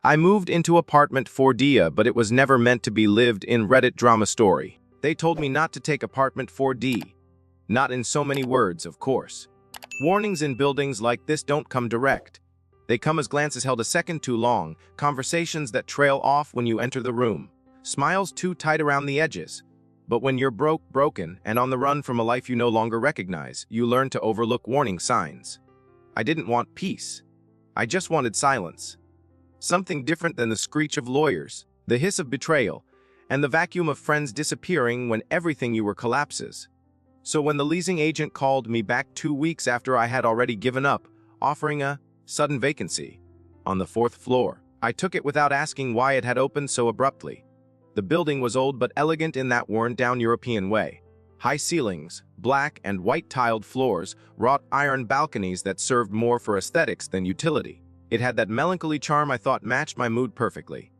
I moved into apartment 4D, but it was never meant to be lived in. Reddit drama story. They told me not to take apartment 4D. Not in so many words, of course. Warnings in buildings like this don't come direct. They come as glances held a second too long, conversations that trail off when you enter the room, smiles too tight around the edges. But when you're broken, and on the run from a life you no longer recognize, you learn to overlook warning signs. I didn't want peace. I just wanted silence. Something different than the screech of lawyers, the hiss of betrayal, and the vacuum of friends disappearing when everything you were collapses. So when the leasing agent called me back 2 weeks after I had already given up, offering a sudden vacancy on the 4th floor, I took it without asking why it had opened so abruptly. The building was old but elegant in that worn-down European way. High ceilings, black and white-tiled floors, wrought iron balconies that served more for aesthetics than utility. It had that melancholy charm I thought matched my mood perfectly.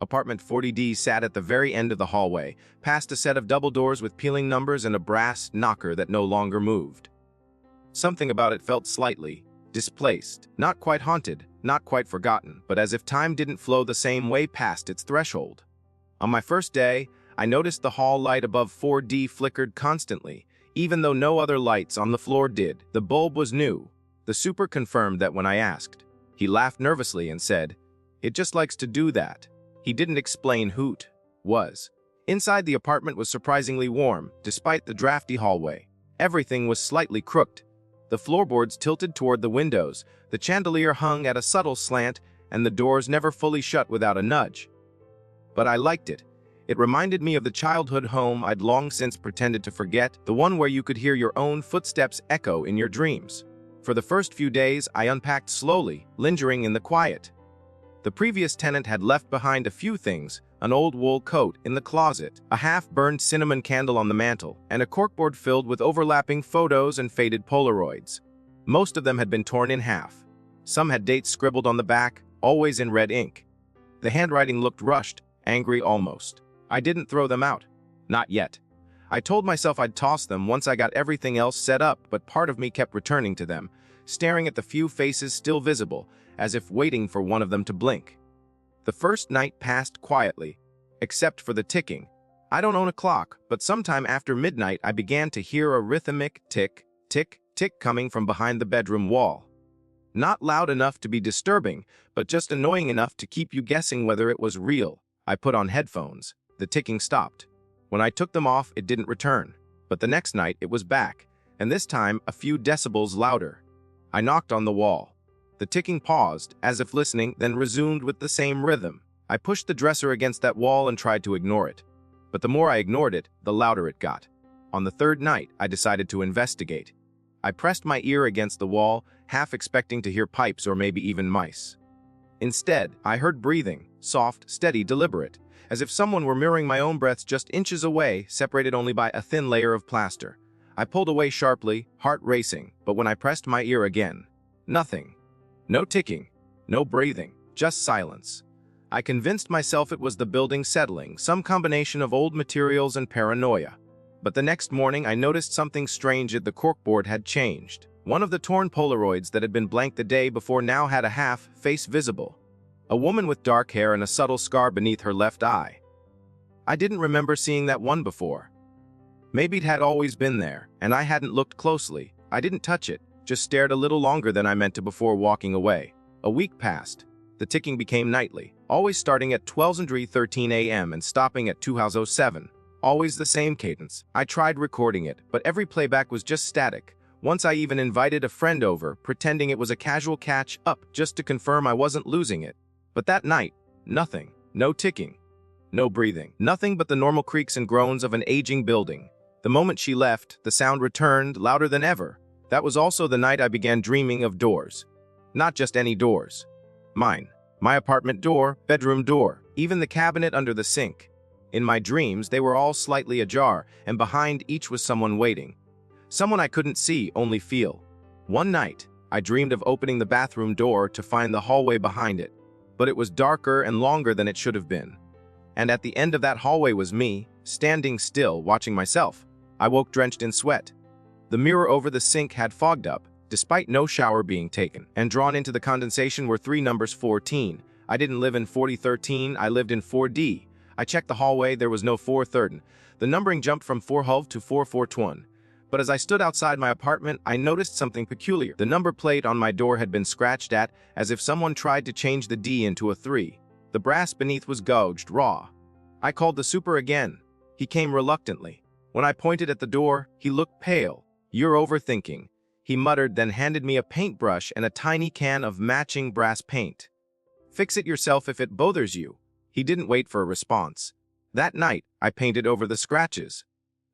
Apartment 40D sat at the very end of the hallway, past a set of double doors with peeling numbers and a brass knocker that no longer moved. Something about it felt slightly displaced, not quite haunted, not quite forgotten, but as if time didn't flow the same way past its threshold. On my first day, I noticed the hall light above 4D flickered constantly, even though no other lights on the floor did. The bulb was new. The super confirmed that when I asked. He laughed nervously and said, "It just likes to do that." He didn't explain who it was. Inside, the apartment was surprisingly warm, despite the drafty hallway. Everything was slightly crooked. The floorboards tilted toward the windows, the chandelier hung at a subtle slant, and the doors never fully shut without a nudge. But I liked it. It reminded me of the childhood home I'd long since pretended to forget, the one where you could hear your own footsteps echo in your dreams. For the first few days, I unpacked slowly, lingering in the quiet. The previous tenant had left behind a few things: an old wool coat in the closet, a half-burned cinnamon candle on the mantel, and a corkboard filled with overlapping photos and faded Polaroids. Most of them had been torn in half. Some had dates scribbled on the back, always in red ink. The handwriting looked rushed, angry almost. I didn't throw them out. Not yet. I told myself I'd toss them once I got everything else set up, but part of me kept returning to them, staring at the few faces still visible, as if waiting for one of them to blink. The first night passed quietly, except for the ticking. I don't own a clock, but sometime after midnight I began to hear a rhythmic tick, tick, tick coming from behind the bedroom wall. Not loud enough to be disturbing, but just annoying enough to keep you guessing whether it was real. I put on headphones. The ticking stopped. When I took them off, it didn't return. But the next night, it was back, and this time a few decibels louder. I knocked on the wall. The ticking paused, as if listening, then resumed with the same rhythm. I pushed the dresser against that wall and tried to ignore it. But the more I ignored it, the louder it got. On the third night, I decided to investigate. I pressed my ear against the wall, half expecting to hear pipes or maybe even mice. Instead, I heard breathing, soft, steady, deliberate, as if someone were mirroring my own breaths just inches away, separated only by a thin layer of plaster. I pulled away sharply, heart racing, but when I pressed my ear again, nothing. No ticking, no breathing, just silence. I convinced myself it was the building settling, some combination of old materials and paranoia. But the next morning I noticed something strange. The corkboard had changed. One of the torn Polaroids that had been blank the day before now had a half face visible. A woman with dark hair and a subtle scar beneath her left eye. I didn't remember seeing that one before. Maybe it had always been there, and I hadn't looked closely. I didn't touch it, just stared a little longer than I meant to before walking away. A week passed. The ticking became nightly, always starting at 12:13 a.m. and stopping at 2:07. Always the same cadence. I tried recording it, but every playback was just static. Once I even invited a friend over, pretending it was a casual catch-up just to confirm I wasn't losing it. But that night, nothing. No ticking. No breathing. Nothing but the normal creaks and groans of an aging building. The moment she left, the sound returned, louder than ever. That was also the night I began dreaming of doors. Not just any doors. Mine. My apartment door, bedroom door, even the cabinet under the sink. In my dreams, they were all slightly ajar, and behind each was someone waiting. Someone I couldn't see, only feel. One night, I dreamed of opening the bathroom door to find the hallway behind it. But it was darker and longer than it should have been. And at the end of that hallway was me, standing still, watching myself. I woke drenched in sweat. The mirror over the sink had fogged up, despite no shower being taken, and drawn into the condensation were 3 numbers 14, I didn't live in 4013, I lived in 4D. I checked the hallway, there was no 413. The numbering jumped from 412 to 441. But as I stood outside my apartment, I noticed something peculiar. The number plate on my door had been scratched at, as if someone tried to change the D into a 3. The brass beneath was gouged raw. I called the super again. He came reluctantly. When I pointed at the door, he looked pale. "You're overthinking," he muttered, then handed me a paintbrush and a tiny can of matching brass paint. "Fix it yourself if it bothers you." He didn't wait for a response. That night, I painted over the scratches.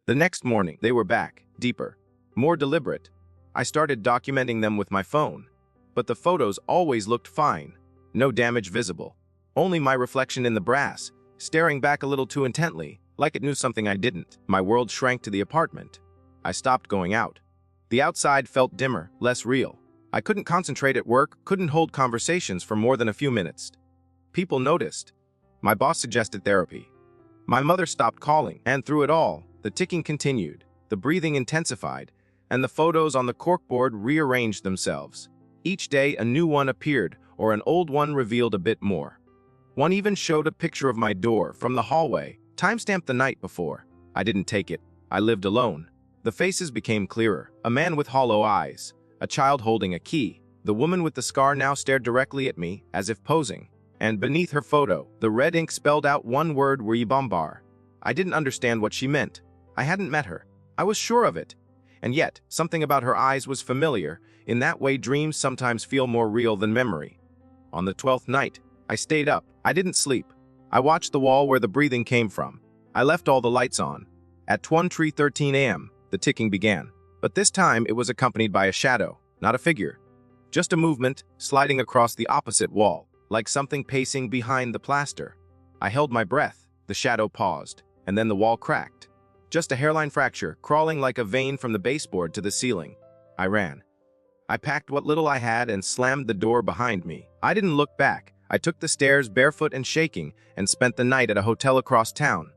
The next morning, they were back, deeper, more deliberate. I started documenting them with my phone. But the photos always looked fine. No damage visible. Only my reflection in the brass, staring back a little too intently, like it knew something I didn't. My world shrank to the apartment. I stopped going out. The outside felt dimmer, less real. I couldn't concentrate at work, couldn't hold conversations for more than a few minutes. People noticed. My boss suggested therapy. My mother stopped calling, and through it all, the ticking continued, the breathing intensified, and the photos on the corkboard rearranged themselves. Each day a new one appeared, or an old one revealed a bit more. One even showed a picture of my door from the hallway, timestamped the night before. I didn't take it. I lived alone. The faces became clearer. A man with hollow eyes, a child holding a key. The woman with the scar now stared directly at me, as if posing. And beneath her photo, the red ink spelled out one word, "Rebombar." I didn't understand what she meant. I hadn't met her. I was sure of it. And yet, something about her eyes was familiar. In that way, dreams sometimes feel more real than memory. On the 12th night, I stayed up. I didn't sleep. I watched the wall where the breathing came from. I left all the lights on. At 13:13 a.m., the ticking began. But this time, it was accompanied by a shadow, not a figure. Just a movement, sliding across the opposite wall, like something pacing behind the plaster. I held my breath. The shadow paused, and then the wall cracked. Just a hairline fracture, crawling like a vein from the baseboard to the ceiling. I ran. I packed what little I had and slammed the door behind me. I didn't look back. I took the stairs barefoot and shaking and spent the night at a hotel across town.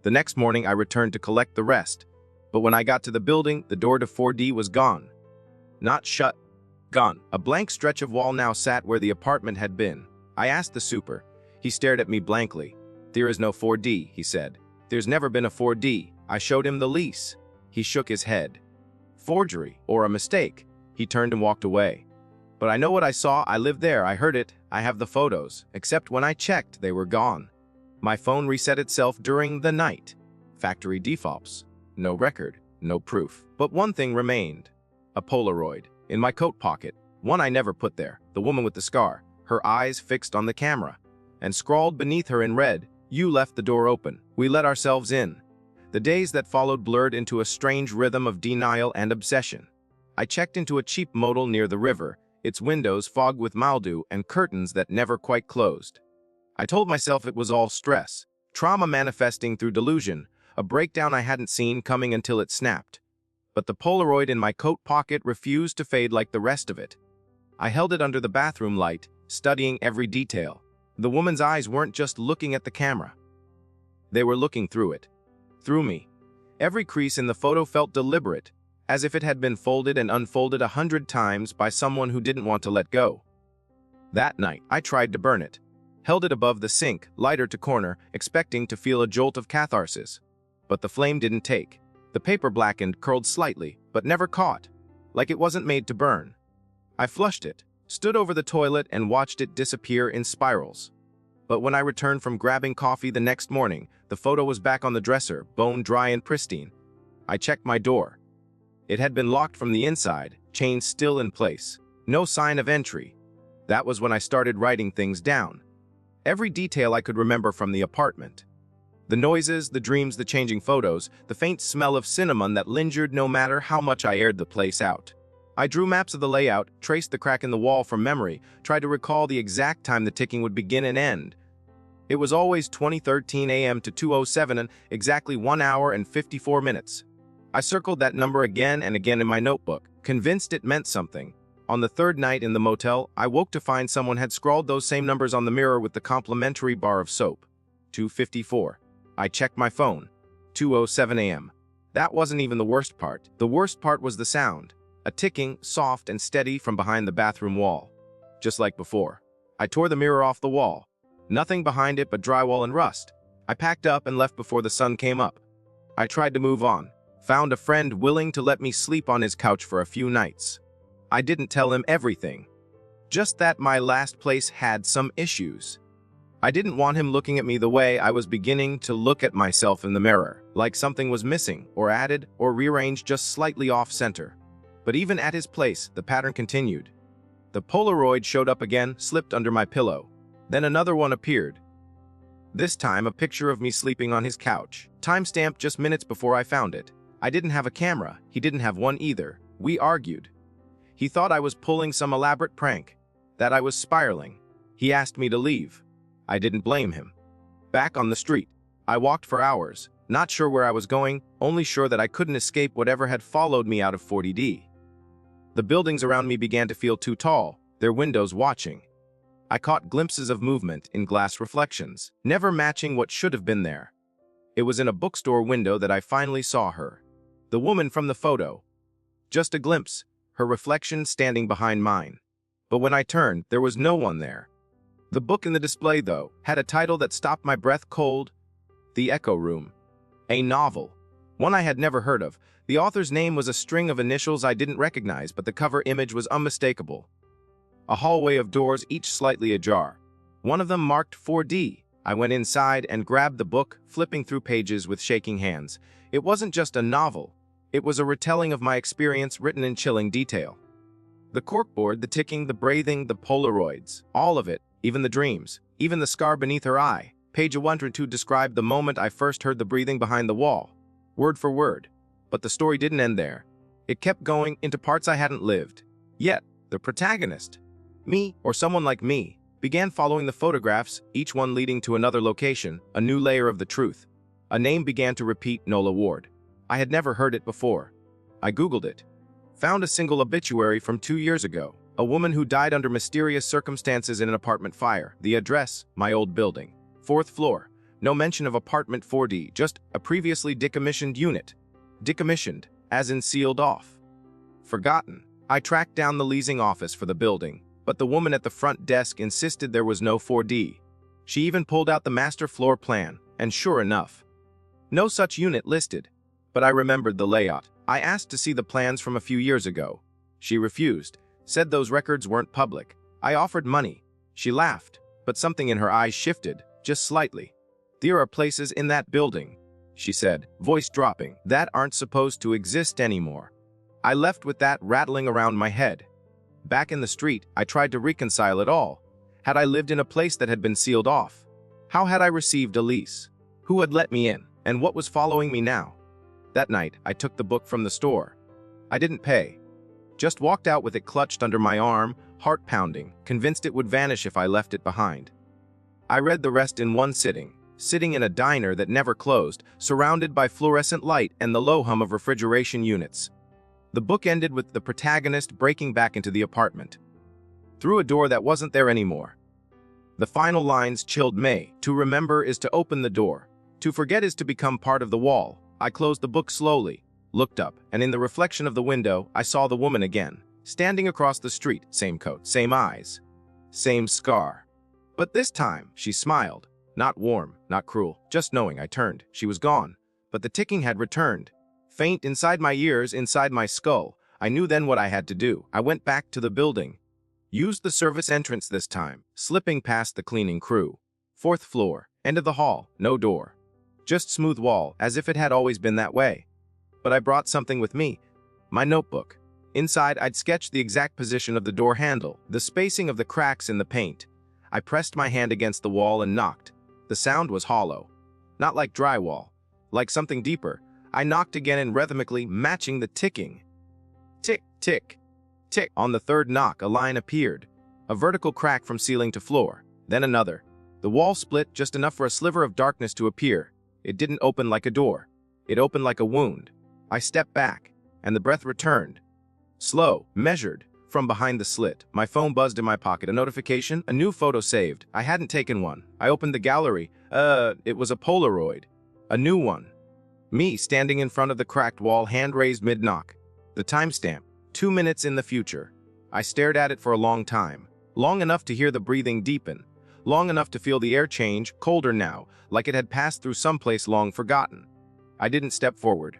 The next morning, I returned to collect the rest. But when I got to the building, the door to 4D was gone. Not shut. Gone. A blank stretch of wall now sat where the apartment had been. I asked the super. He stared at me blankly. "There is no 4D, he said. "There's never been a 4D. I showed him the lease. He shook his head. "Forgery, or a mistake." He turned and walked away. "But I know what I saw. I lived there. I heard it. I have the photos. Except when I checked, they were gone. My phone reset itself during the night. Factory defaults. No record, no proof. But one thing remained. A Polaroid. In my coat pocket. One I never put there. The woman with the scar. Her eyes fixed on the camera. And scrawled beneath her in red, "You left the door open. We let ourselves in." The days that followed blurred into a strange rhythm of denial and obsession. I checked into a cheap motel near the river, its windows fogged with mildew and curtains that never quite closed. I told myself it was all stress, trauma manifesting through delusion, a breakdown I hadn't seen coming until it snapped. But the Polaroid in my coat pocket refused to fade like the rest of it. I held it under the bathroom light, studying every detail. The woman's eyes weren't just looking at the camera. They were looking through it. Through me. Every crease in the photo felt deliberate, as if it had been folded and unfolded 100 times by someone who didn't want to let go. That night, I tried to burn it. Held it above the sink, lighter to corner, expecting to feel a jolt of catharsis. But the flame didn't take. The paper blackened, curled slightly, but never caught, like it wasn't made to burn. I flushed it, stood over the toilet and watched it disappear in spirals. But when I returned from grabbing coffee the next morning, the photo was back on the dresser, bone dry and pristine. I checked my door. It had been locked from the inside, chains still in place. No sign of entry. That was when I started writing things down. Every detail I could remember from the apartment. The noises, the dreams, the changing photos, the faint smell of cinnamon that lingered no matter how much I aired the place out. I drew maps of the layout, traced the crack in the wall from memory, tried to recall the exact time the ticking would begin and end. It was always 20:13 a.m. to 2:07 and exactly 1 hour and 54 minutes. I circled that number again and again in my notebook, convinced it meant something. On the third night in the motel, I woke to find someone had scrawled those same numbers on the mirror with the complimentary bar of soap. 2:54. I checked my phone. 2:07 a.m. That wasn't even the worst part. The worst part was the sound. A ticking, soft and steady from behind the bathroom wall. Just like before. I tore the mirror off the wall. Nothing behind it but drywall and rust. I packed up and left before the sun came up. I tried to move on. Found a friend willing to let me sleep on his couch for a few nights. I didn't tell him everything. Just that my last place had some issues. I didn't want him looking at me the way I was beginning to look at myself in the mirror, like something was missing, or added, or rearranged just slightly off-center. But even at his place, the pattern continued. The Polaroid showed up again, slipped under my pillow. Then another one appeared. This time, a picture of me sleeping on his couch, time-stamped just minutes before I found it. I didn't have a camera, he didn't have one either. We argued. He thought I was pulling some elaborate prank, that I was spiraling. He asked me to leave. I didn't blame him. Back on the street, I walked for hours, not sure where I was going, only sure that I couldn't escape whatever had followed me out of 40D. The buildings around me began to feel too tall, their windows watching. I caught glimpses of movement in glass reflections, never matching what should have been there. It was in a bookstore window that I finally saw her. The woman from the photo. Just a glimpse, her reflection standing behind mine. But when I turned, there was no one there. The book in the display, though, had a title that stopped my breath cold. The Echo Room. A novel. One I had never heard of. The author's name was a string of initials I didn't recognize, but the cover image was unmistakable. A hallway of doors, each slightly ajar. One of them marked 4D. I went inside and grabbed the book, flipping through pages with shaking hands. It wasn't just a novel. It was a retelling of my experience written in chilling detail. The corkboard, the ticking, the breathing, the Polaroids, all of it, even the dreams, even the scar beneath her eye. Page 102 described the moment I first heard the breathing behind the wall, word for word. But the story didn't end there. It kept going into parts I hadn't lived. Yet, the protagonist, me or someone like me, began following the photographs, each one leading to another location, a new layer of the truth. A name began to repeat: Nola Ward. I had never heard it before. I Googled it. Found a single obituary from 2 years ago. A woman who died under mysterious circumstances in an apartment fire. The address, my old building. 4th floor. No mention of apartment 4D, just a previously decommissioned unit. Decommissioned, as in sealed off. Forgotten. I tracked down the leasing office for the building, but the woman at the front desk insisted there was no 4D. She even pulled out the master floor plan, and sure enough, no such unit listed. But I remembered the layout. I asked to see the plans from a few years ago. She refused, said those records weren't public. I offered money. She laughed, but something in her eyes shifted, just slightly. There are places in that building, she said, voice dropping, that aren't supposed to exist anymore. I left with that rattling around my head. Back in the street, I tried to reconcile it all. Had I lived in a place that had been sealed off? How had I received a lease? Who had let me in, and what was following me now? That night, I took the book from the store. I didn't pay. Just walked out with it clutched under my arm, heart pounding, convinced it would vanish if I left it behind. I read the rest in one sitting, sitting in a diner that never closed, surrounded by fluorescent light and the low hum of refrigeration units. The book ended with the protagonist breaking back into the apartment, through a door that wasn't there anymore. The final lines chilled me. To remember is to open the door. To forget is to become part of the wall. I closed the book slowly, looked up, and in the reflection of the window, I saw the woman again, standing across the street, same coat, same eyes, same scar. But this time, she smiled, not warm, not cruel, just knowing. I turned. She was gone, but the ticking had returned. Faint inside my ears, inside my skull. I knew then what I had to do. I went back to the building. Used the service entrance this time, slipping past the cleaning crew. 4th floor, end of the hall, no door. Just smooth wall, as if it had always been that way. But I brought something with me. My notebook. Inside, I'd sketched the exact position of the door handle, the spacing of the cracks in the paint. I pressed my hand against the wall and knocked. The sound was hollow. Not like drywall. Like something deeper. I knocked again and rhythmically, matching the ticking. Tick, tick, tick. On the third knock, a line appeared. A vertical crack from ceiling to floor. Then another. The wall split just enough for a sliver of darkness to appear. It didn't open like a door. It opened like a wound. I stepped back, and the breath returned. Slow, measured, from behind the slit. My phone buzzed in my pocket. A notification, a new photo saved. I hadn't taken one. I opened the gallery. It was a Polaroid. A new one. Me standing in front of the cracked wall, hand raised mid-knock. The timestamp, 2 minutes in the future. I stared at it for a long time. Long enough to hear the breathing deepen. Long enough to feel the air change, colder now, like it had passed through someplace long forgotten. I didn't step forward.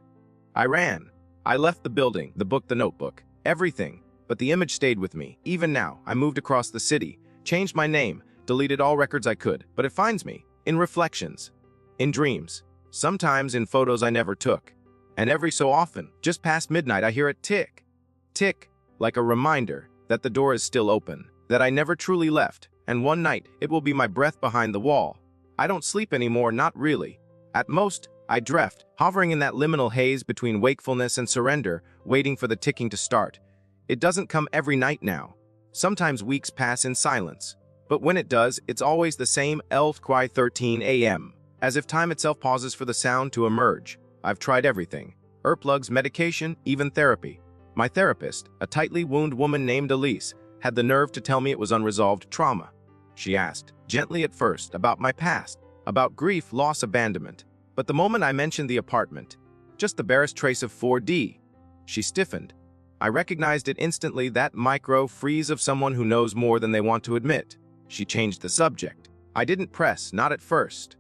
I ran. I left the building, the book, the notebook, everything. But the image stayed with me. Even now, I moved across the city, changed my name, deleted all records I could, but it finds me. In reflections. In dreams. Sometimes in photos I never took. And every so often, just past midnight, I hear it tick. Tick, like a reminder that the door is still open, that I never truly left, and one night it will be my breath behind the wall. I don't sleep anymore, not really. At most, I drift, hovering in that liminal haze between wakefulness and surrender, waiting for the ticking to start. It doesn't come every night now. Sometimes weeks pass in silence. But when it does, it's always the same 11:13 a.m., as if time itself pauses for the sound to emerge. I've tried everything. Earplugs, medication, even therapy. My therapist, a tightly wounded woman named Elise, had the nerve to tell me it was unresolved trauma. She asked, gently at first, about my past, about grief, loss, abandonment. But the moment I mentioned the apartment, just the barest trace of 4D, she stiffened. I recognized it instantly, that micro freeze of someone who knows more than they want to admit. She changed the subject. I didn't press, not at first.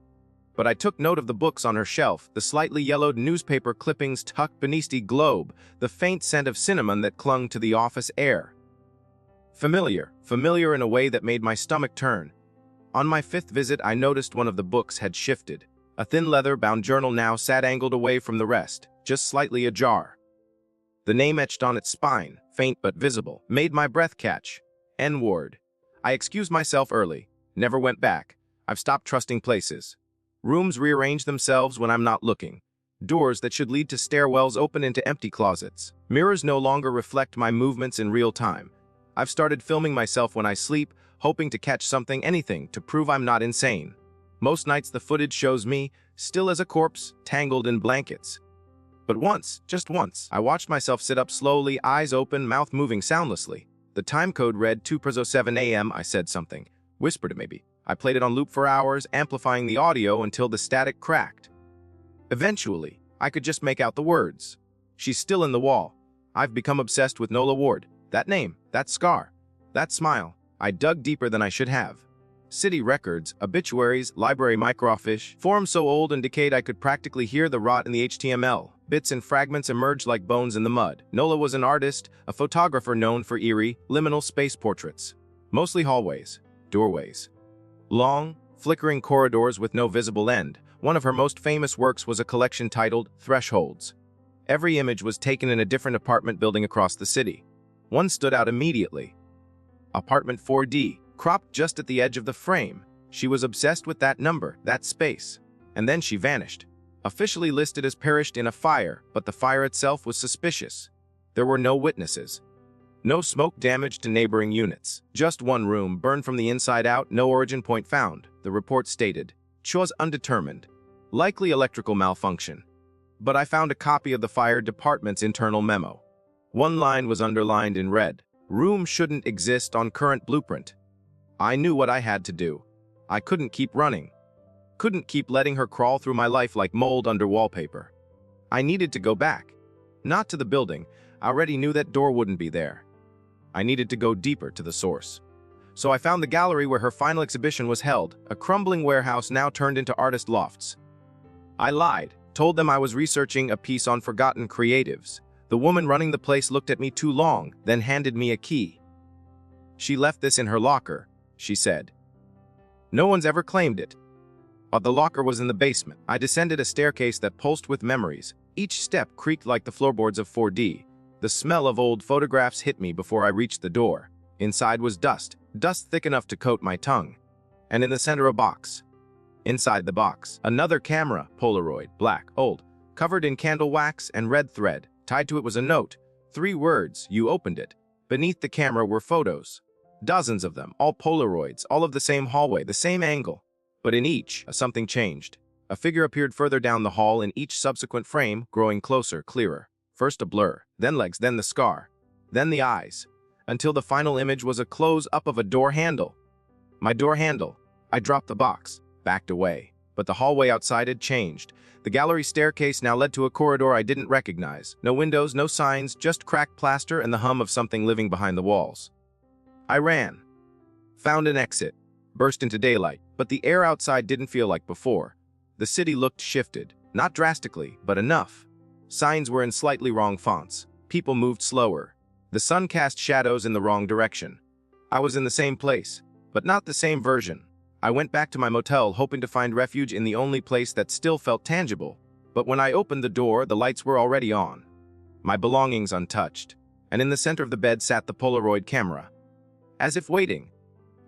But I took note of the books on her shelf, the slightly yellowed newspaper clippings tucked beneath the globe, the faint scent of cinnamon that clung to the office air. Familiar in a way that made my stomach turn. On my 5th visit, I noticed one of the books had shifted. A thin leather-bound journal now sat angled away from the rest, just slightly ajar. The name etched on its spine, faint but visible, made my breath catch. N-word. I excused myself early. Never went back. I've stopped trusting places. Rooms rearrange themselves when I'm not looking. Doors that should lead to stairwells open into empty closets. Mirrors no longer reflect my movements in real time. I've started filming myself when I sleep, hoping to catch something, anything, to prove I'm not insane. Most nights the footage shows me, still as a corpse, tangled in blankets. But once, just once, I watched myself sit up slowly, eyes open, mouth moving soundlessly. The time code read 2:07 a.m. I said something. Whispered it maybe. I played it on loop for hours, amplifying the audio until the static cracked. Eventually, I could just make out the words. She's still in the wall. I've become obsessed with Nola Ward. That name, that scar, that smile. I dug deeper than I should have. City records, obituaries, library microfiche, forms so old and decayed I could practically hear the rot in the HTML. Bits and fragments emerged like bones in the mud. Nola was an artist, a photographer known for eerie, liminal space portraits. Mostly hallways, doorways. Long, flickering corridors with no visible end. One of her most famous works was a collection titled Thresholds. Every image was taken in a different apartment building across the city. One stood out immediately. Apartment 4D, cropped just at the edge of the frame. She was obsessed with that number, that space. And then she vanished. Officially listed as perished in a fire, but the fire itself was suspicious. There were no witnesses. No smoke damage to neighboring units. Just one room burned from the inside out, no origin point found, the report stated. Chose undetermined. Likely electrical malfunction. But I found a copy of the fire department's internal memo. One line was underlined in red. Room shouldn't exist on current blueprint. I knew what I had to do. I couldn't keep running. Couldn't keep letting her crawl through my life like mold under wallpaper. I needed to go back. Not to the building. I already knew that door wouldn't be there. I needed to go deeper to the source. So I found the gallery where her final exhibition was held, a crumbling warehouse now turned into artist lofts. I lied, told them I was researching a piece on forgotten creatives. The woman running the place looked at me too long, then handed me a key. She left this in her locker, she said. No one's ever claimed it. But the locker was in the basement. I descended a staircase that pulsed with memories. Each step creaked like the floorboards of 4D. The smell of old photographs hit me before I reached the door. Inside was dust thick enough to coat my tongue. And in the center a box. Inside the box, another camera, Polaroid, black, old, covered in candle wax and red thread. Tied to it was a note. 3 words, you opened it. Beneath the camera were photos. Dozens of them, all Polaroids, all of the same hallway, the same angle. But in each, something changed. A figure appeared further down the hall in each subsequent frame, growing closer, clearer. First a blur, then legs, then the scar, then the eyes, until the final image was a close-up of a door handle. My door handle. I dropped the box, backed away. But the hallway outside had changed. The gallery staircase now led to a corridor I didn't recognize. No windows, no signs, just cracked plaster and the hum of something living behind the walls. I ran. Found an exit. Burst into daylight, but the air outside didn't feel like before. The city looked shifted, not drastically, but enough. Signs were in slightly wrong fonts. People moved slower. The sun cast shadows in the wrong direction. I was in the same place, but not the same version. I went back to my motel hoping to find refuge in the only place that still felt tangible. But when I opened the door, the lights were already on. My belongings untouched, and in the center of the bed sat the Polaroid camera. As if waiting.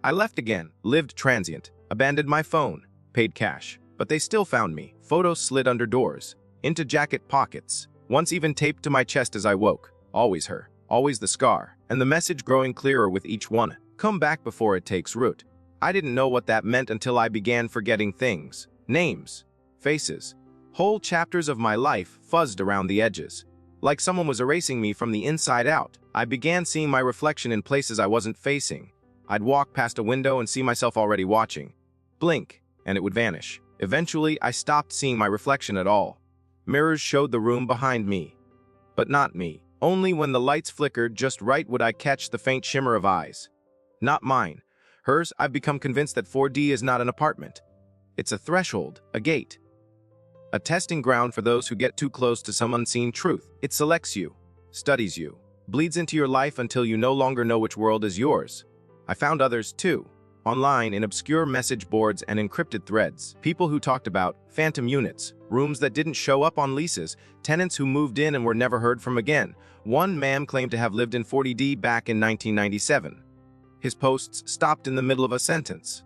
I left again, lived transient, abandoned my phone, paid cash, but they still found me. Photos slid under doors, into jacket pockets, once even taped to my chest as I woke. Always her, always the scar, and the message growing clearer with each one. Come back before it takes root. I didn't know what that meant until I began forgetting things, names, faces. Whole chapters of my life fuzzed around the edges. Like someone was erasing me from the inside out. I began seeing my reflection in places I wasn't facing. I'd walk past a window and see myself already watching. Blink, and it would vanish. Eventually, I stopped seeing my reflection at all. Mirrors showed the room behind me. But not me. Only when the lights flickered just right would I catch the faint shimmer of eyes. Not mine. Hers. I've become convinced that 4D is not an apartment. It's a threshold, a gate. A testing ground for those who get too close to some unseen truth. It selects you, studies you, bleeds into your life until you no longer know which world is yours. I found others too, online in obscure message boards and encrypted threads. People who talked about phantom units, rooms that didn't show up on leases, tenants who moved in and were never heard from again. One man claimed to have lived in 40D back in 1997. His posts stopped in the middle of a sentence.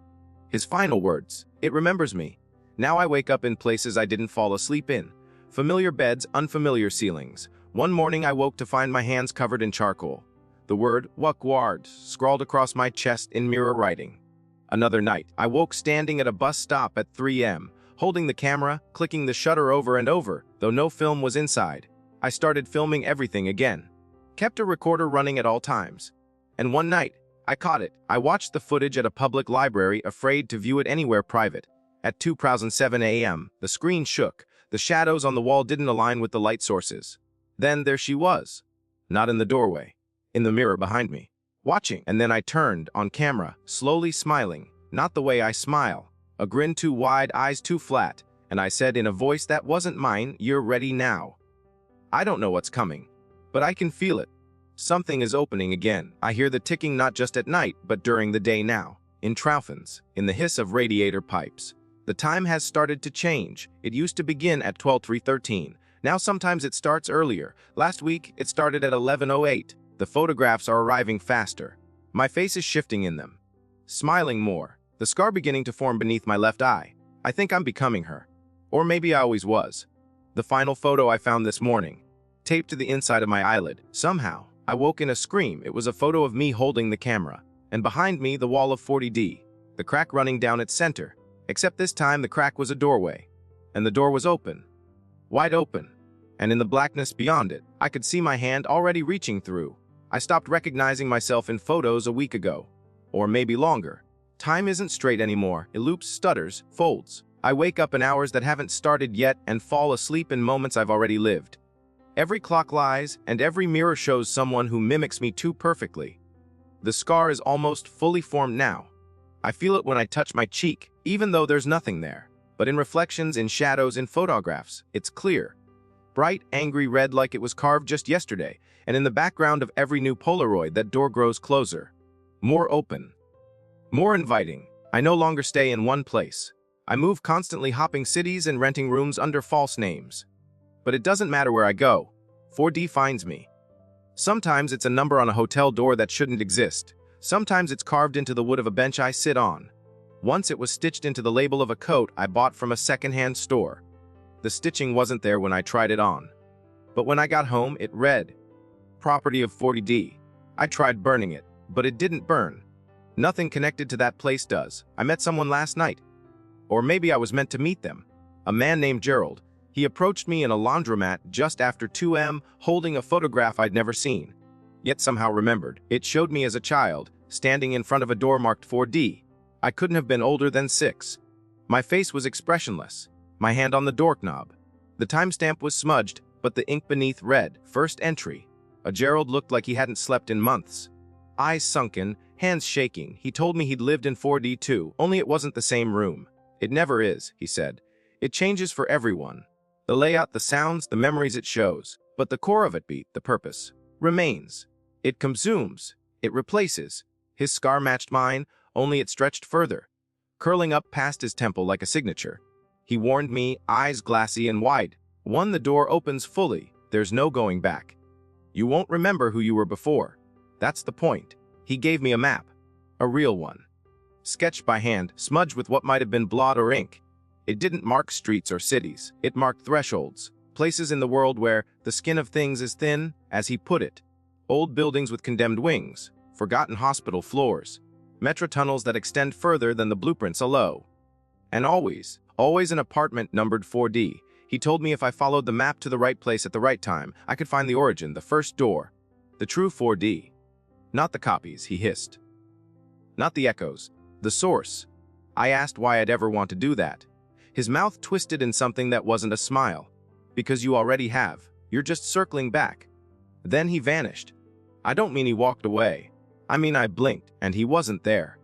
His final words, "It remembers me. Now I wake up in places I didn't fall asleep in. Familiar beds, unfamiliar ceilings. One morning I woke to find my hands covered in charcoal. The word Wukward scrawled across my chest in mirror writing. Another night, I woke standing at a bus stop at 3 a.m., holding the camera, clicking the shutter over and over, though no film was inside. I started filming everything again. Kept a recorder running at all times. And one night, I caught it. I watched the footage at a public library, afraid to view it anywhere private. At 2:07 a.m., the screen shook. The shadows on the wall didn't align with the light sources. Then there she was. Not in the doorway. In the mirror behind me. Watching. And then I turned, on camera, slowly smiling. Not the way I smile. A grin too wide, eyes too flat. And I said in a voice that wasn't mine, "You're ready now." I don't know what's coming. But I can feel it. Something is opening again. I hear the ticking not just at night, but during the day now. In Traufens. In the hiss of radiator pipes. The time has started to change. It used to begin at 12:13. Now sometimes it starts earlier. Last week, it started at 11:08. The photographs are arriving faster. My face is shifting in them. Smiling more. The scar beginning to form beneath my left eye. I think I'm becoming her. Or maybe I always was. The final photo I found this morning. Taped to the inside of my eyelid. Somehow, I woke in a scream. It was a photo of me holding the camera. And behind me, the wall of 40D. The crack running down its center. Except this time the crack was a doorway. And the door was open. Wide open. And in the blackness beyond it, I could see my hand already reaching through. I stopped recognizing myself in photos a week ago. Or maybe longer. Time isn't straight anymore. It loops, stutters, folds. I wake up in hours that haven't started yet and fall asleep in moments I've already lived. Every clock lies, and every mirror shows someone who mimics me too perfectly. The scar is almost fully formed now. I feel it when I touch my cheek, even though there's nothing there. But in reflections, in shadows, in photographs, it's clear. Bright, angry red like it was carved just yesterday, and in the background of every new Polaroid, that door grows closer. More open. More inviting. I no longer stay in one place. I move constantly, hopping cities and renting rooms under false names. But it doesn't matter where I go. 4D finds me. Sometimes it's a number on a hotel door that shouldn't exist. Sometimes it's carved into the wood of a bench I sit on. Once it was stitched into the label of a coat I bought from a secondhand store. The stitching wasn't there when I tried it on. But when I got home, it read, "Property of 40D. I tried burning it, but it didn't burn. Nothing connected to that place does. I met someone last night. Or maybe I was meant to meet them. A man named Gerald. He approached me in a laundromat just after 2 a.m. holding a photograph I'd never seen. Yet somehow remembered. It showed me as a child, standing in front of a door marked 4D. I couldn't have been older than 6. My face was expressionless, my hand on the doorknob. The timestamp was smudged, but the ink beneath read, "First entry." A Gerald looked like he hadn't slept in months. Eyes sunken, Hands shaking, he told me he'd lived in 4D too, only it wasn't the same room. It never is, he said. It changes for everyone. The layout, the sounds, the memories it shows. But the core of it, the purpose, remains. It consumes. It replaces. His scar matched mine, only it stretched further, curling up past his temple like a signature. He warned me, eyes glassy and wide. When the door opens fully, there's no going back. You won't remember who you were before. That's the point. He gave me a map. A real one. Sketched by hand, smudged with what might have been blood or ink. It didn't mark streets or cities. It marked thresholds. Places in the world where the skin of things is thin, as he put it. Old buildings with condemned wings. Forgotten hospital floors. Metro tunnels that extend further than the blueprints allow. And always an apartment numbered 4D. He told me if I followed the map to the right place at the right time, I could find the origin, the first door. The true 4D. Not the copies, he hissed. Not the echoes. The source. I asked why I'd ever want to do that. His mouth twisted in something that wasn't a smile. Because you already have. You're just circling back. Then he vanished. I don't mean he walked away. I mean I blinked, and he wasn't there.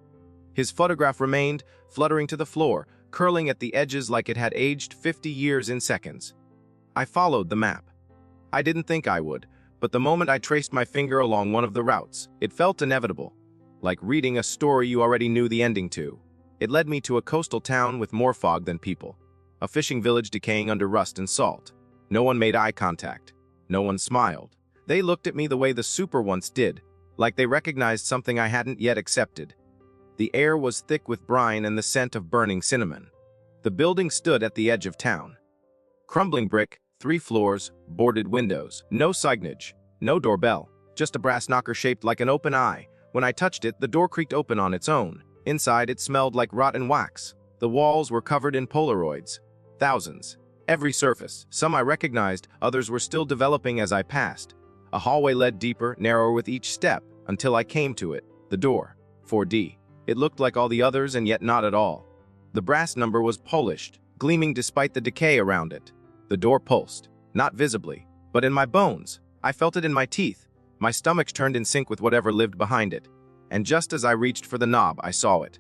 His photograph remained, fluttering to the floor, curling at the edges like it had aged 50 years in seconds. I followed the map. I didn't think I would, but the moment I traced my finger along one of the routes, it felt inevitable, like reading a story you already knew the ending to. It led me to a coastal town with more fog than people, a fishing village decaying under rust and salt. No one made eye contact. No one smiled. They looked at me the way the super once did, like they recognized something I hadn't yet accepted. The air was thick with brine and the scent of burning cinnamon. The building stood at the edge of town. Crumbling brick, 3 floors, boarded windows, no signage, no doorbell, just a brass knocker shaped like an open eye. When I touched it, the door creaked open on its own. Inside, it smelled like rotten wax. The walls were covered in Polaroids. Thousands. Every surface. Some I recognized, others were still developing as I passed. A hallway led deeper, narrower with each step, until I came to it. The door. 4D. It looked like all the others and yet not at all. The brass number was polished, gleaming despite the decay around it. The door pulsed, not visibly, but in my bones. I felt it in my teeth. My stomach turned in sync with whatever lived behind it. And just as I reached for the knob, I saw it.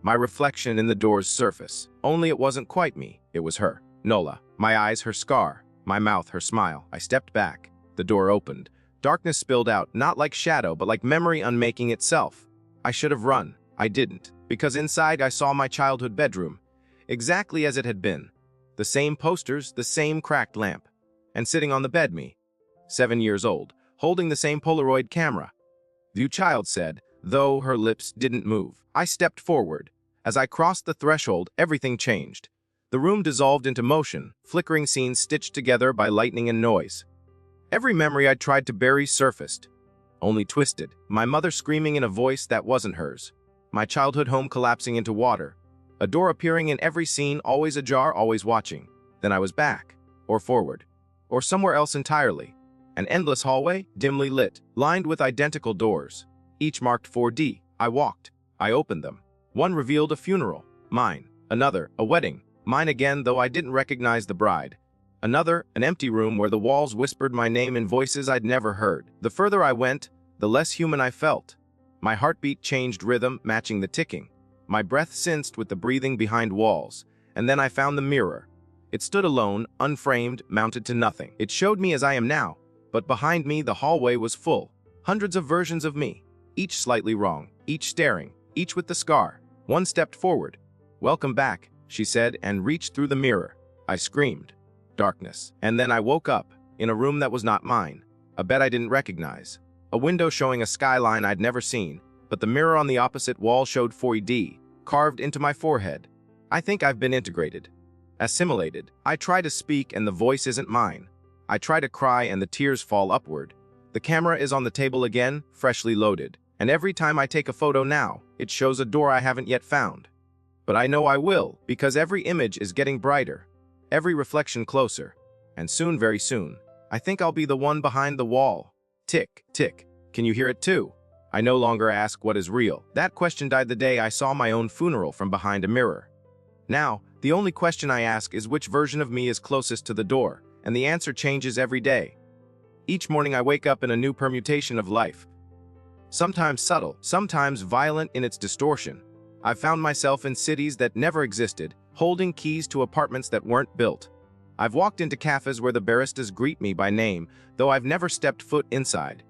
My reflection in the door's surface. Only it wasn't quite me. It was her. Nola. My eyes, her scar. My mouth, her smile. I stepped back. The door opened. Darkness spilled out, not like shadow, but like memory unmaking itself. I should have run. I didn't, because inside I saw my childhood bedroom, exactly as it had been. The same posters, the same cracked lamp. And sitting on the bed me, 7 years old, holding the same Polaroid camera. "You child," said, though her lips didn't move. I stepped forward. As I crossed the threshold, everything changed. The room dissolved into motion, flickering scenes stitched together by lightning and noise. Every memory I'd tried to bury surfaced, only twisted. My mother screaming in a voice that wasn't hers. My childhood home collapsing into water. A door appearing in every scene, always ajar, always watching. Then I was back, or forward, or somewhere else entirely. An endless hallway, dimly lit, lined with identical doors. Each marked 4D. I walked. I opened them. One revealed a funeral. Mine. Another, a wedding. Mine again, though I didn't recognize the bride. Another, an empty room where the walls whispered my name in voices I'd never heard. The further I went, the less human I felt. My heartbeat changed rhythm, matching the ticking. My breath sensed with the breathing behind walls. And then I found the mirror. It stood alone, unframed, mounted to nothing. It showed me as I am now, but behind me the hallway was full. Hundreds of versions of me, each slightly wrong, each staring, each with the scar. One stepped forward. "Welcome back," she said, and reached through the mirror. I screamed. Darkness. And then I woke up, in a room that was not mine. A bed I didn't recognize. A window showing a skyline I'd never seen, but the mirror on the opposite wall showed 4D, carved into my forehead. I think I've been integrated. Assimilated. I try to speak and the voice isn't mine. I try to cry and the tears fall upward. The camera is on the table again, freshly loaded. And every time I take a photo now, it shows a door I haven't yet found. But I know I will, because every image is getting brighter. Every reflection closer. And soon, very soon, I think I'll be the one behind the wall. Tick, tick. Can you hear it too? I no longer ask what is real. That question died the day I saw my own funeral from behind a mirror. Now, the only question I ask is which version of me is closest to the door, and the answer changes every day. Each morning I wake up in a new permutation of life. sometimes subtle, sometimes violent in its distortion. I've found myself in cities that never existed, holding keys to apartments that weren't built. I've walked into cafes where the baristas greet me by name, though I've never stepped foot inside.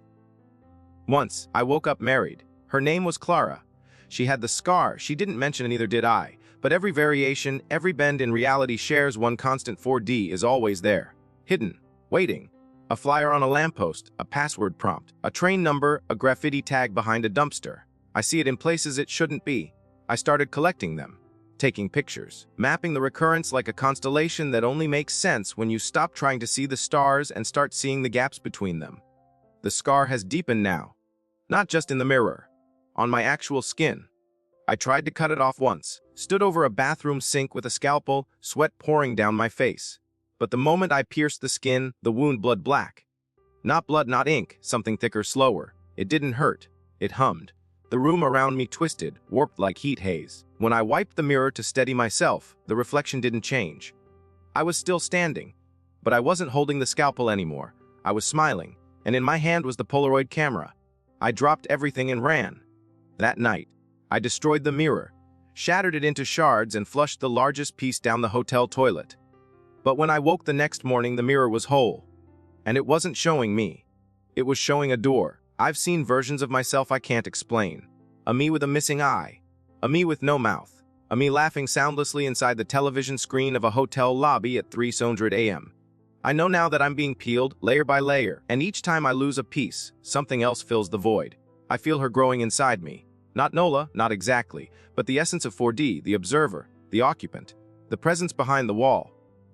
Once, I woke up married. Her name was Clara. She had the scar, she didn't mention and neither did I, but every variation, every bend in reality shares one constant. 4D is always there. Hidden. Waiting. A flyer on a lamppost, a password prompt, a train number, a graffiti tag behind a dumpster. I see it in places it shouldn't be. I started collecting them, taking pictures, mapping the recurrence like a constellation that only makes sense when you stop trying to see the stars and start seeing the gaps between them. The scar has deepened now, not just in the mirror, on my actual skin. I tried to cut it off once, stood over a bathroom sink with a scalpel, sweat pouring down my face. But the moment I pierced the skin, the wound bled black. Not blood, not ink, something thicker, slower. It didn't hurt. It hummed. The room around me twisted, warped like heat haze. When I wiped the mirror to steady myself, the reflection didn't change. I was still standing, but I wasn't holding the scalpel anymore. I was smiling, and in my hand was the Polaroid camera. I dropped everything and ran. That night, I destroyed the mirror, shattered it into shards and flushed the largest piece down the hotel toilet. But when I woke the next morning, the mirror was whole. And it wasn't showing me. It was showing a door. I've seen versions of myself I can't explain. A me with a missing eye. A me with no mouth. A me laughing soundlessly inside the television screen of a hotel lobby at 3:00 a.m. I know now that I'm being peeled layer by layer, and each time I lose a piece, something else fills the void. I feel her growing inside me. Not Nola, not exactly, but the essence of 4D, the observer, the occupant, the presence behind the wall.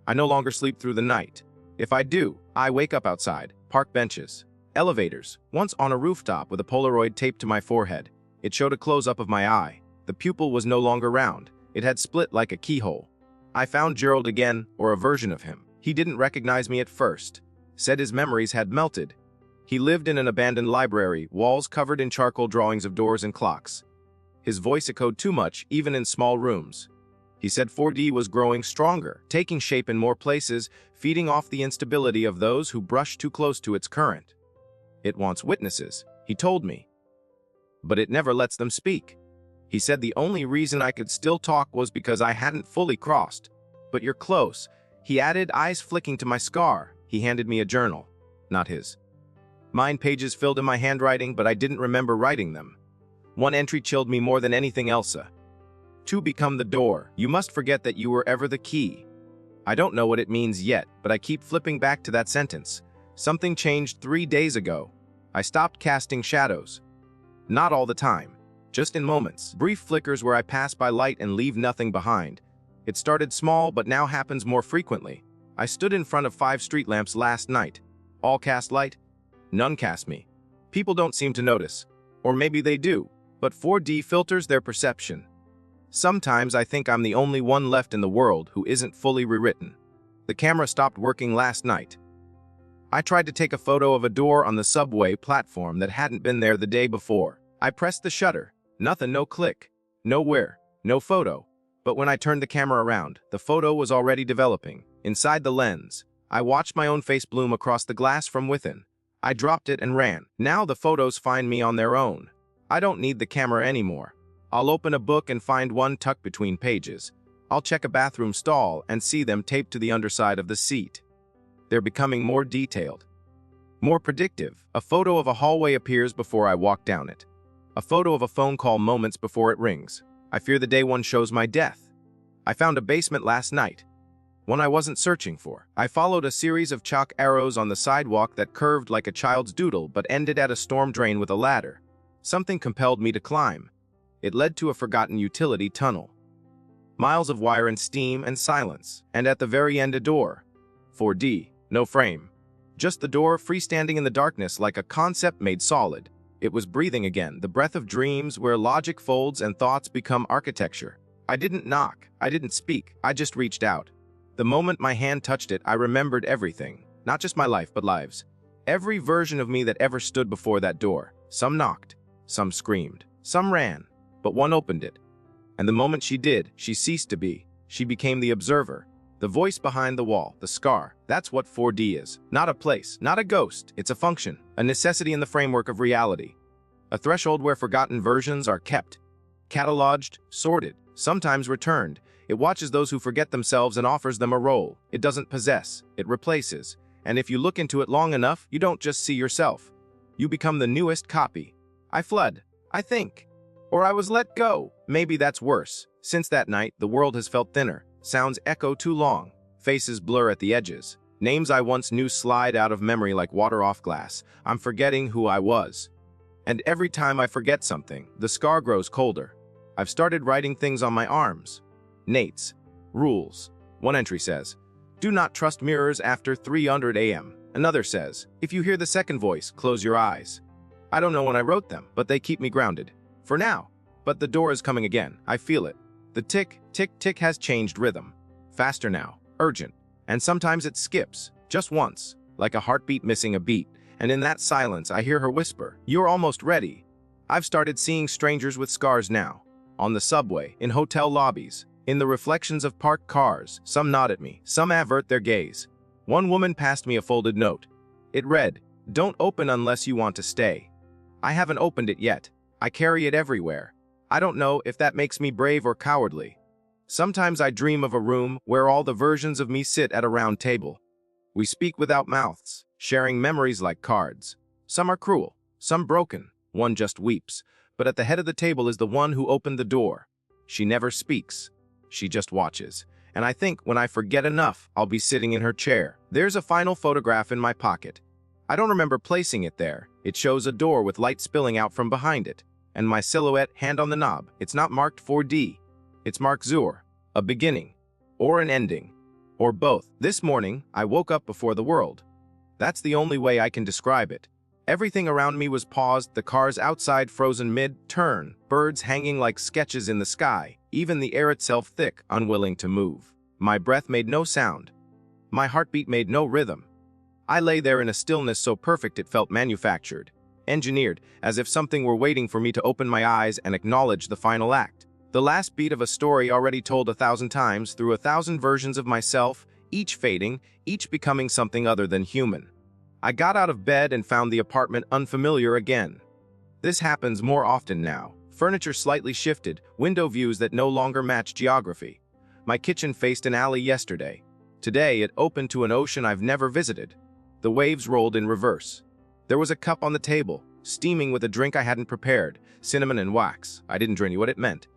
I no longer sleep through the night. If I do, I wake up outside, park benches, elevators, once on a rooftop with a Polaroid taped to my forehead. It showed a close-up of my eye. The pupil was no longer round. It had split like a keyhole. I found Gerald again, or a version of him. He didn't recognize me at first. Said his memories had melted. He lived in an abandoned library, walls covered in charcoal drawings of doors and clocks. His voice echoed too much, even in small rooms. He said 4D was growing stronger, taking shape in more places, feeding off the instability of those who brush too close to its current. It wants witnesses, he told me. But it never lets them speak. He said the only reason I could still talk was because I hadn't fully crossed. But you're close, he added, eyes flicking to my scar. He handed me a journal, not his. Mine pages filled in my handwriting, but I didn't remember writing them. One entry chilled me more than anything else. To become the door, you must forget that you were ever the key. I don't know what it means yet, but I keep flipping back to that sentence. Something changed 3 days ago. I stopped casting shadows. Not all the time, just in moments, brief flickers where I pass by light and leave nothing behind. It started small, but now happens more frequently. I stood in front of 5 street lamps last night. All cast light, none cast me. People don't seem to notice. Or maybe they do, but 4D filters their perception. Sometimes I think I'm the only one left in the world who isn't fully rewritten. The camera stopped working last night. I tried to take a photo of a door on the subway platform that hadn't been there the day before. I pressed the shutter. Nothing, no click. Nowhere, no photo. But when I turned the camera around, the photo was already developing. Inside the lens, I watched my own face bloom across the glass from within. I dropped it and ran. Now the photos find me on their own. I don't need the camera anymore. I'll open a book and find one tucked between pages. I'll check a bathroom stall and see them taped to the underside of the seat. They're becoming more detailed, more predictive. A photo of a hallway appears before I walk down it. A photo of a phone call moments before it rings. I fear the day one shows my death. I found a basement last night, one I wasn't searching for. I followed a series of chalk arrows on the sidewalk that curved like a child's doodle but ended at a storm drain with a ladder. Something compelled me to climb. It led to a forgotten utility tunnel. Miles of wire and steam and silence, and at the very end a door. 4D, no frame. Just the door freestanding in the darkness like a concept made solid. It was breathing again, the breath of dreams where logic folds and thoughts become architecture. I didn't knock, I didn't speak, I just reached out. The moment my hand touched it, I remembered everything. Not just my life, but lives. Every version of me that ever stood before that door. Some knocked, some screamed, some ran. But one opened it. And the moment she did, she ceased to be. She became the observer. The voice behind the wall, the scar. That's what 4D is. Not a place, not a ghost. It's a function, a necessity in the framework of reality. A threshold where forgotten versions are kept, cataloged, sorted, sometimes returned. It watches those who forget themselves and offers them a role. It doesn't possess, it replaces. And if you look into it long enough, you don't just see yourself. You become the newest copy. I fled, I think. Or I was let go. Maybe that's worse. Since that night, the world has felt thinner. Sounds echo too long. Faces blur at the edges. Names I once knew slide out of memory like water off glass. I'm forgetting who I was. And every time I forget something, the scar grows colder. I've started writing things on my arms. Nate's. Rules. One entry says, "Do not trust mirrors after 300 a.m." Another says, "If you hear the second voice, close your eyes." I don't know when I wrote them, but they keep me grounded. For now. But the door is coming again. I feel it. The tick, tick, tick has changed rhythm. Faster now. Urgent. And sometimes it skips. Just once. Like a heartbeat missing a beat. And in that silence, I hear her whisper, "You're almost ready." I've started seeing strangers with scars now. On the subway, in hotel lobbies, in the reflections of parked cars. Some nod at me, some avert their gaze. One woman passed me a folded note. It read, "Don't open unless you want to stay." I haven't opened it yet. I carry it everywhere. I don't know if that makes me brave or cowardly. Sometimes I dream of a room where all the versions of me sit at a round table. We speak without mouths, sharing memories like cards. Some are cruel, some broken, one just weeps. But at the head of the table is the one who opened the door. She never speaks. She just watches. And I think when I forget enough, I'll be sitting in her chair. There's a final photograph in my pocket. I don't remember placing it there. It shows a door with light spilling out from behind it. And my silhouette, hand on the knob. It's not marked 4D. It's marked Zur. A beginning. Or an ending. Or both. This morning, I woke up before the world. That's the only way I can describe it. Everything around me was paused, the cars outside frozen mid-turn, birds hanging like sketches in the sky, even the air itself thick, unwilling to move. My breath made no sound. My heartbeat made no rhythm. I lay there in a stillness so perfect it felt manufactured, engineered, as if something were waiting for me to open my eyes and acknowledge the final act. The last beat of a story already told 1,000 times through 1,000 versions of myself, each fading, each becoming something other than human. I got out of bed and found the apartment unfamiliar again. This happens more often now. Furniture slightly shifted, window views that no longer match geography. My kitchen faced an alley yesterday. Today it opened to an ocean I've never visited. The waves rolled in reverse. There was a cup on the table, steaming with a drink I hadn't prepared, cinnamon and wax. I didn't drink what it meant.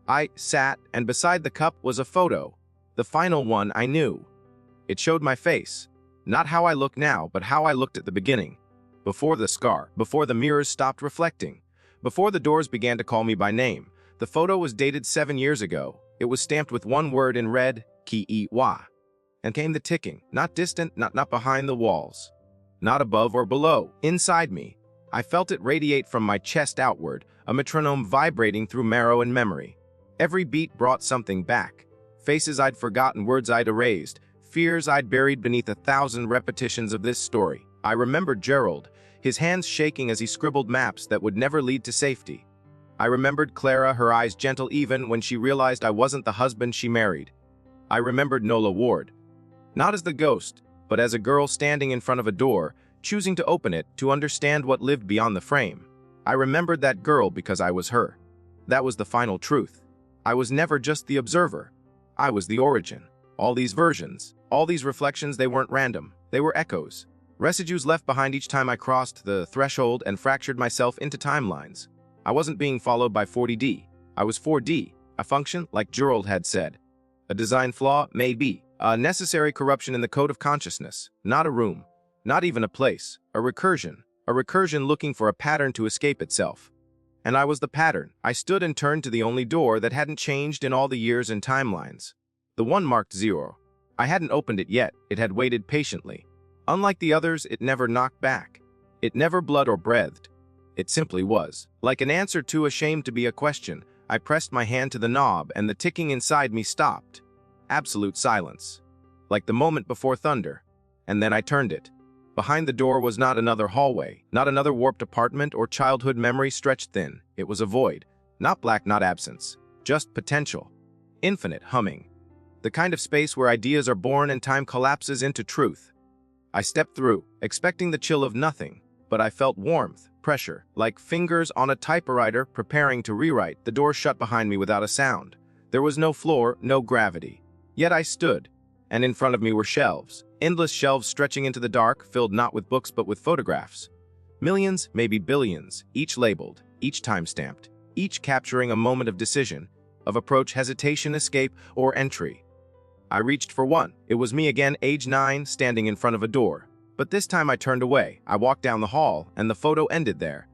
I sat, and beside the cup was a photo. The final one I knew. It showed my face. Not how I look now, but how I looked at the beginning. Before the scar, before the mirrors stopped reflecting, before the doors began to call me by name. The photo was dated 7 years ago. It was stamped with one word in red, Ki-E-Wa. And came the ticking, not distant, not behind the walls. Not above or below, inside me. I felt it radiate from my chest outward, a metronome vibrating through marrow and memory. Every beat brought something back. Faces I'd forgotten, words I'd erased, fears I'd buried beneath 1,000 repetitions of this story. I remembered Gerald, his hands shaking as he scribbled maps that would never lead to safety. I remembered Clara, her eyes gentle even when she realized I wasn't the husband she married. I remembered Nola Ward. Not as the ghost, but as a girl standing in front of a door, choosing to open it to understand what lived beyond the frame. I remembered that girl because I was her. That was the final truth. I was never just the observer. I was the origin. All these versions, all these reflections, they weren't random. They were echoes. Residues left behind each time I crossed the threshold and fractured myself into timelines. I wasn't being followed by 40D. I was 4D, a function like Gerald had said. A design flaw, maybe. A necessary corruption in the code of consciousness. Not a room. Not even a place. A recursion. A recursion looking for a pattern to escape itself. And I was the pattern. I stood and turned to the only door that hadn't changed in all the years and timelines. The one marked 0. I hadn't opened it yet. It had waited patiently. Unlike the others, it never knocked back. It never blood or breathed. It simply was. Like an answer too ashamed to be a question, I pressed my hand to the knob and the ticking inside me stopped. Absolute silence. Like the moment before thunder. And then I turned it. Behind the door was not another hallway, not another warped apartment or childhood memory stretched thin. It was a void. Not black, not absence. Just potential. Infinite humming. The kind of space where ideas are born and time collapses into truth. I stepped through, expecting the chill of nothing, but I felt warmth, pressure, like fingers on a typewriter preparing to rewrite. The door shut behind me without a sound. There was no floor, no gravity. Yet I stood, and in front of me were shelves. Endless shelves stretching into the dark, filled not with books but with photographs. Millions, maybe billions, each labeled, each time-stamped, each capturing a moment of decision, of approach, hesitation, escape, or entry. I reached for one. It was me again, age 9, standing in front of a door. But this time I turned away. I walked down the hall, and the photo ended there.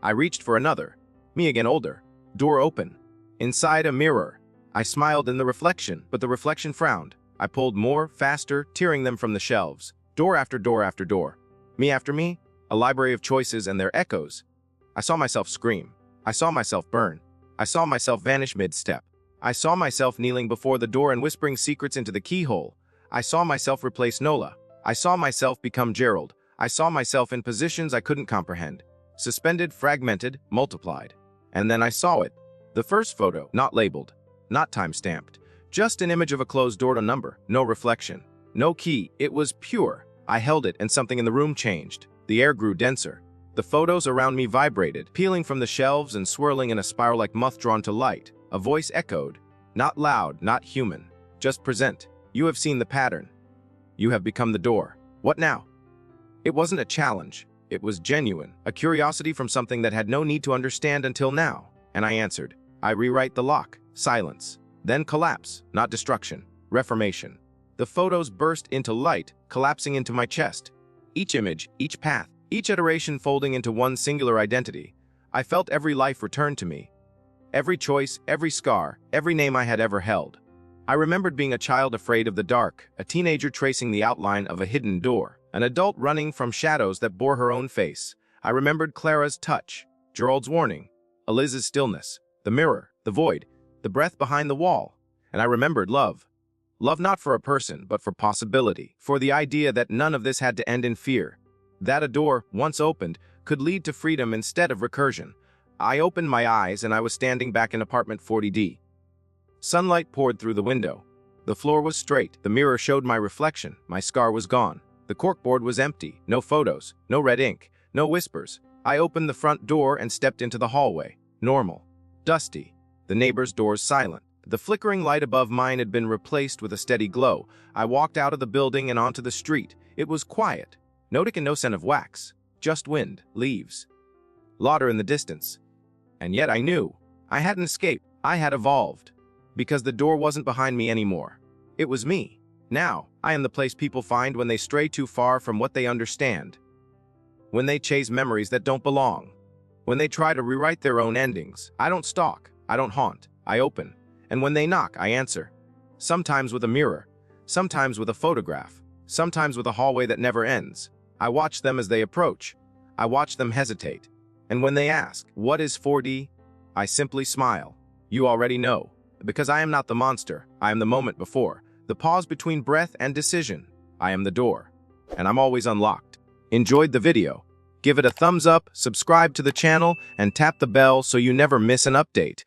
I reached for another. Me again, older. Door open. Inside, a mirror. I smiled in the reflection, but the reflection frowned. I pulled more, faster, tearing them from the shelves. Door after door after door. Me after me, a library of choices and their echoes. I saw myself scream. I saw myself burn. I saw myself vanish mid-step. I saw myself kneeling before the door and whispering secrets into the keyhole. I saw myself replace Nola. I saw myself become Gerald. I saw myself in positions I couldn't comprehend. Suspended, fragmented, multiplied. And then I saw it. The first photo, not labeled, not time-stamped. Just an image of a closed door to number. No reflection. No key. It was pure. I held it and something in the room changed. The air grew denser. The photos around me vibrated, peeling from the shelves and swirling in a spiral like moth drawn to light. A voice echoed. Not loud, not human. Just present. You have seen the pattern. You have become the door. What now? It wasn't a challenge. It was genuine. A curiosity from something that had no need to understand until now. And I answered. I rewrite the lock. Silence. Then collapse, not destruction. Reformation. The photos burst into light, collapsing into my chest. Each image, each path, each iteration folding into one singular identity. I felt every life return to me. Every choice, every scar, every name I had ever held. I remembered being a child afraid of the dark, a teenager tracing the outline of a hidden door, an adult running from shadows that bore her own face. I remembered Clara's touch, Gerald's warning, Eliz's stillness, the mirror, the void, the breath behind the wall. And I remembered love. Love not for a person, but for possibility, for the idea that none of this had to end in fear. That a door, once opened, could lead to freedom instead of recursion. I opened my eyes and I was standing back in apartment 40D. Sunlight poured through the window. The floor was straight. The mirror showed my reflection. My scar was gone. The corkboard was empty. No photos, no red ink, no whispers. I opened the front door and stepped into the hallway. Normal. Dusty. The neighbor's doors silent. The flickering light above mine had been replaced with a steady glow. I walked out of the building and onto the street. It was quiet. No tick and no scent of wax. Just wind, leaves. Laughter in the distance. And yet I knew. I hadn't escaped. I had evolved. Because the door wasn't behind me anymore. It was me. Now, I am the place people find when they stray too far from what they understand. When they chase memories that don't belong. When they try to rewrite their own endings. I don't stalk. I don't haunt. I open. And when they knock, I answer. Sometimes with a mirror. Sometimes with a photograph. Sometimes with a hallway that never ends. I watch them as they approach. I watch them hesitate. And when they ask, what is 4D? I simply smile. You already know. Because I am not the monster. I am the moment before. The pause between breath and decision. I am the door. And I'm always unlocked. Enjoyed the video? Give it a thumbs up, subscribe to the channel, and tap the bell so you never miss an update.